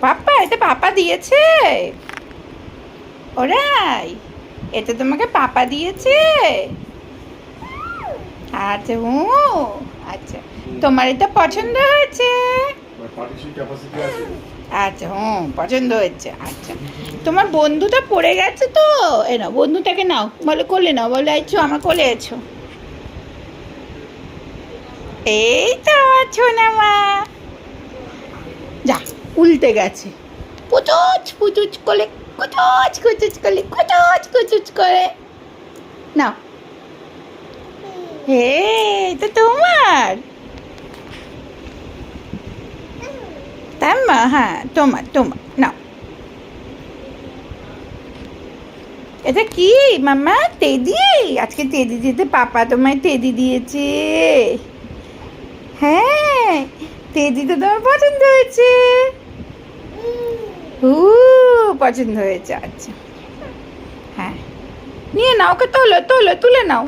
পাপা, এটা পাপা দিয়েছে? ওরাই, এটা তোমাকে পাপা দিয়েছে? আচ্ছা, আচ্ছা, তোমার এটা পছন্দ হয়েছে? আচ্ছা, পছন্দ হয়েছে। আচ্ছা, তোমার বন্ধুটা পড়ে গেছে তো, এ নাও, বন্ধুটাকে নাও, বলে কোলে নাও, বলে আইছো আমার কোলে এছো। এই তো আমার ছোনা মা। যা, উল্টে গেছে। পুচুচ পুচুচ করে, কুচুচ কুচুচ করে, কুচুচ কুচুচ করে। নাও। হে, এটা তোমার? তাই মা? হ্যাঁ, তোমার তোমার, নাও। এটা কি মাম্মা? টেডি? আজকে টেডি দিতে পাপা তোমায় টেডি দিয়েছে? হ্যাঁ, টেডি তো তোমার পছন্দ হয়েছে। হু, পছন্দ হয়েছে। আচ্ছা, হ্যাঁ, নিয়ে নাও, ওকে তোলো তোলো, তুলে নাও।